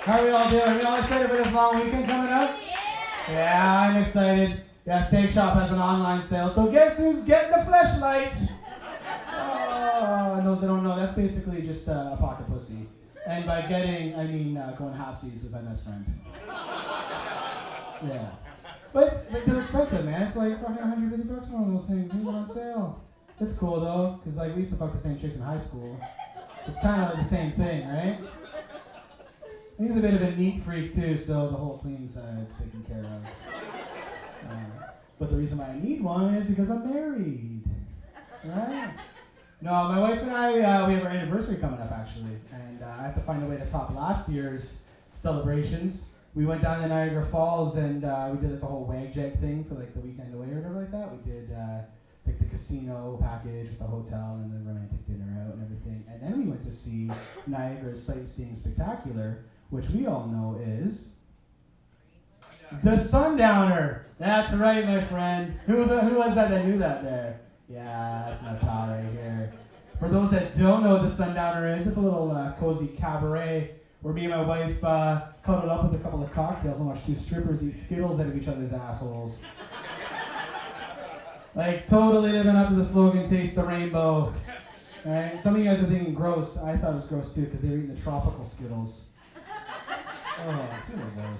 How are we all doing? Are we all excited for this long weekend coming up? Yeah, I'm excited. Yeah, Steak Shop has an online sale. So guess who's getting the fleshlight? Oh, and those that don't know, that's basically just a pocket pussy. And by getting, I mean going half-seas with my best friend. Yeah. But they're expensive, man. It's like fucking $150 for one of those things. Leave it on sale. It's cool though, because like we used to fuck the same chicks in high school. It's kind of like the same thing, right? He's a bit of a neat freak too, so the whole clean side's taken care of. But the reason why I need one is because I'm married, right? No, my wife and I, we have our anniversary coming up actually, and I have to find a way to top last year's celebrations. We went down to Niagara Falls and we did like the whole wag jet thing for like the weekend away or whatever like that. We did like the casino package with the hotel and the romantic dinner out and everything. And then we went to see Niagara's sightseeing spectacular, which we all know is the Sundowner. That's right, my friend. Who was that knew that there? Yeah, that's my pal right here. For those that don't know what the Sundowner is, it's a little cozy cabaret where me and my wife cuddled up with a couple of cocktails and watched two strippers eat Skittles out of each other's assholes. Like, totally living up to the slogan, taste the rainbow. Right? Some of you guys are thinking gross. I thought it was gross too because they were eating the tropical Skittles. Oh, who knows?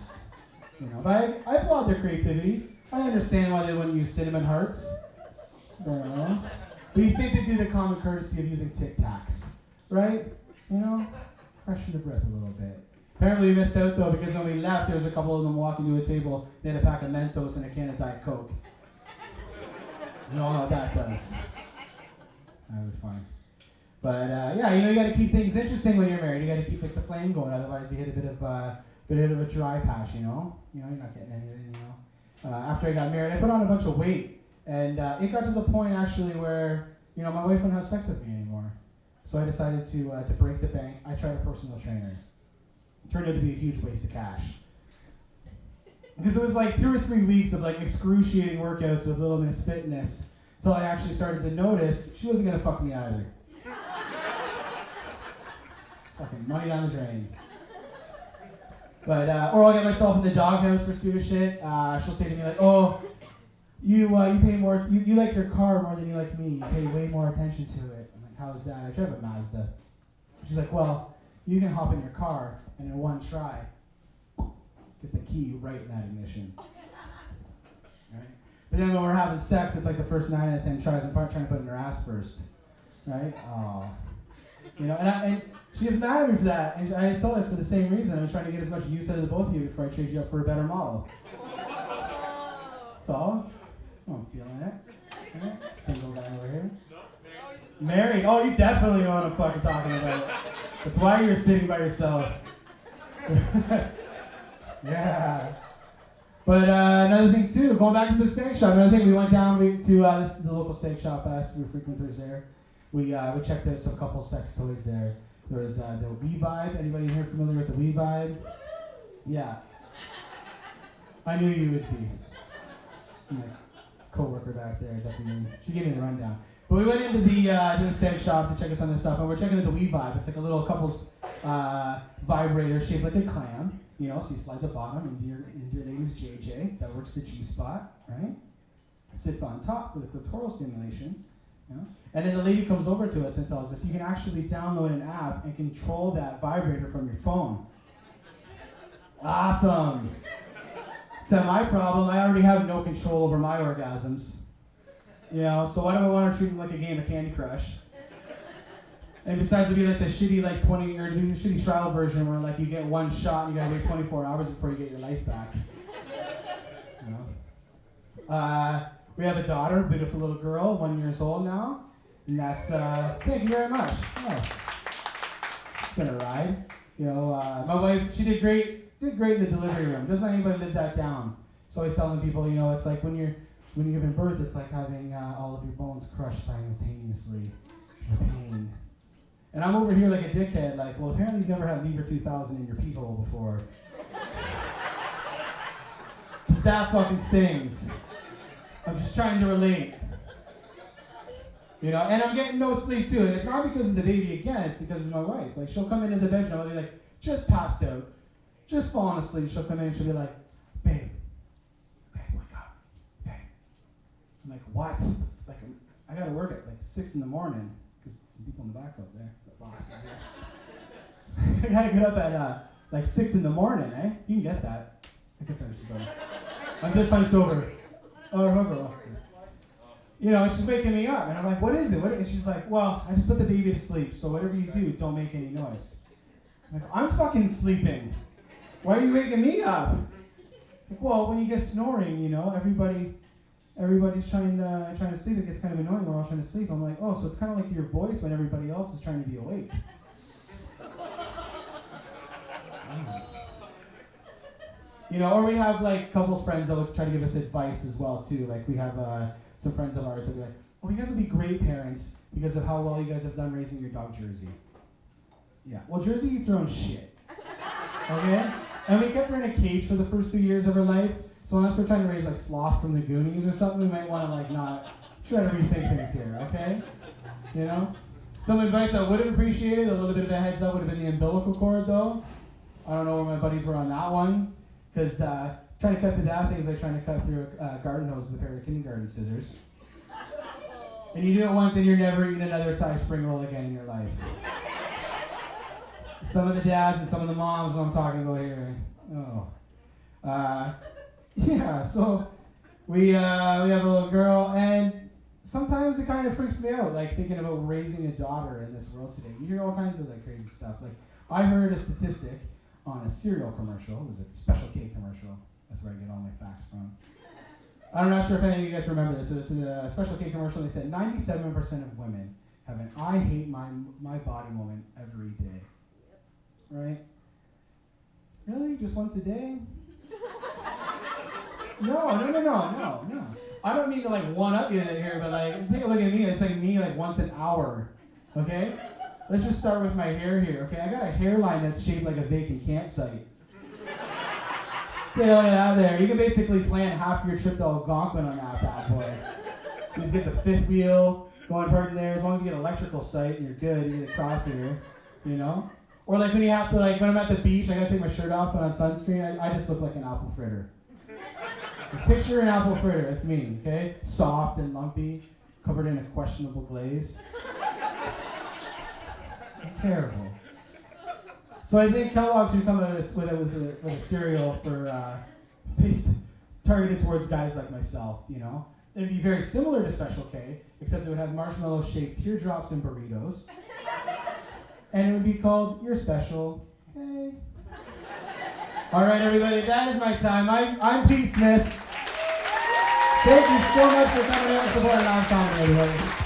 You know, but I applaud their creativity. I understand why they wouldn't use cinnamon hearts. I don't know. But you think they do the common courtesy of using Tic Tacs, right? You know, freshen the breath a little bit. Apparently we missed out though because when we left, there was a couple of them walking to a table. They had a pack of Mentos and a can of Diet Coke. You all know what that does. That was fine. But yeah, you know, you got to keep things interesting when you're married. You got to keep like the flame going, otherwise you hit a bit of a dry patch. You know, you're not getting anything. You know. After I got married, I put on a bunch of weight, and it got to the point actually where my wife wouldn't have sex with me anymore. So I decided to break the bank. I tried a personal trainer. It turned out to be a huge waste of cash. Because it was like 2 or 3 weeks of like excruciating workouts with Little Miss Fitness until I actually started to notice she wasn't gonna fuck me either. Fucking money down the drain. But or I'll get myself in the doghouse for stupid shit. She'll say to me like, "Oh, you pay more. You like your car more than you like me. You pay way more attention to it." I'm like, "How's that?" I drive a Mazda. She's like, "Well, you can hop in your car and in one try, get the key right in that ignition." Right? But then when we're having sex, it's like the first 9 out of 10 tries. I'm trying to put it in her ass first, right? Oh, and she gets mad at me for that. And I saw that for the same reason. I was trying to get as much use out of the both of you before I trade you up for a better model. That's all. I'm feeling it. Right? Single guy over here. Married. Oh, you definitely know what I'm fucking talking about. That's why you're sitting by yourself. Yeah. But another thing too, going back to the steak shop, another thing, we went down to the local steak shop, we were frequenters there. We checked out some couple sex toys there. There was the Wee Vibe. Anybody here familiar with the Wee Vibe? Yeah. I knew you would be. My co-worker back there, definitely. She gave me the rundown. But we went into the steak shop to check us on this stuff, and we're checking out the Wee Vibe. It's like a little couple's vibrator shaped like a clam. So you slide the bottom into your lady's JJ. That works the G-spot, right? Sits on top for the clitoral stimulation. And then the lady comes over to us and tells us you can actually download an app and control that vibrator from your phone. Awesome. So my problem, I already have no control over my orgasms. So why do I want to treat it like a game of Candy Crush? And besides, it'd be like the shitty the shitty trial version where like you get one shot and you gotta wait 24 hours before you get your life back. We have a daughter, beautiful little girl, 1 year old now, and that's thank you very much. Oh, it's been a ride. My wife, she did great in the delivery room. Doesn't let anybody live that down. So always telling people, it's like when you're giving birth, it's like having all of your bones crushed simultaneously with pain. And I'm over here like a dickhead, like, well, apparently you've never had Libra 2000 in your pee hole before. That fucking stings. I'm just trying to relate. And I'm getting no sleep too. And it's not because of the baby again, it's because of my wife. Like, she'll come into the bedroom and I'll be like, just passed out. just falling asleep. She'll come in and she'll be like, babe, wake up, babe. I'm like, what? Like, I gotta work at like 6 in the morning, because some people in the back up there, the boss is here. I gotta get up at like 6 in the morning, eh? You can get that. I can finish the story. I'm just hunched over. Oh, her. You know, and she's waking me up, and I'm like, what is it? And she's like, well, I just put the baby to sleep, so whatever you do, don't make any noise. I'm like, I'm fucking sleeping. Why are you waking me up? Like, well, when you get snoring, you know, everybody's trying to sleep. It gets kind of annoying. We're all trying to sleep. I'm like, oh, so it's kind of like your voice when everybody else is trying to be awake. You know, or we have like couples friends that will try to give us advice as well too. Like we have some friends of ours that be like, oh, you guys will be great parents because of how well you guys have done raising your dog Jersey. Yeah, well, Jersey eats her own shit. Okay? And we kept her in a cage for the first 2 years of her life. So unless we're trying to raise like Sloth from the Goonies or something, we might want to like not try to rethink things here, okay? You know? Some advice I would have appreciated, a little bit of a heads up, would have been the umbilical cord though. I don't know where my buddies were on that one. Because trying to cut through that thing is like trying to cut through a garden hose with a pair of kindergarten scissors. And you do it once and you're never eating another Thai spring roll again in your life. Some of the dads and some of the moms, what I'm talking about here. Oh. Yeah, so we have a little girl, and sometimes it kind of freaks me out, like thinking about raising a daughter in this world today. You hear all kinds of like crazy stuff. Like I heard a statistic on a cereal commercial. It was a Special K commercial. That's where I get all my facts from. I'm not sure if any of you guys remember this. It's a Special K commercial. They said 97% of women have an I hate my body moment every day. Right? Really? Just once a day? No. I don't mean to like one up you here, but like take a look at me. It's like me like once an hour. Okay? Let's just start with my hair here. Okay? I got a hairline that's shaped like a vacant campsite. Take a look at that there. You can basically plan half your trip to Algonquin on that bad boy. You just get the fifth wheel going part in there. As long as you get electrical sight, you're good. You get across here, you know? Or like when you have to like, when I'm at the beach, I gotta take my shirt off, put on sunscreen, I just look like an apple fritter. Picture an apple fritter, that's me, okay? Soft and lumpy, covered in a questionable glaze. Terrible. So I think Kellogg's should come out with a cereal for targeted towards guys like myself, you know? It'd be very similar to Special K, except it would have marshmallow-shaped teardrops and burritos. And it would be called You're Special. Okay. All right, everybody, that is my time. I'm Pete Smith. Thank you so much for coming out and supporting our comedy, everybody.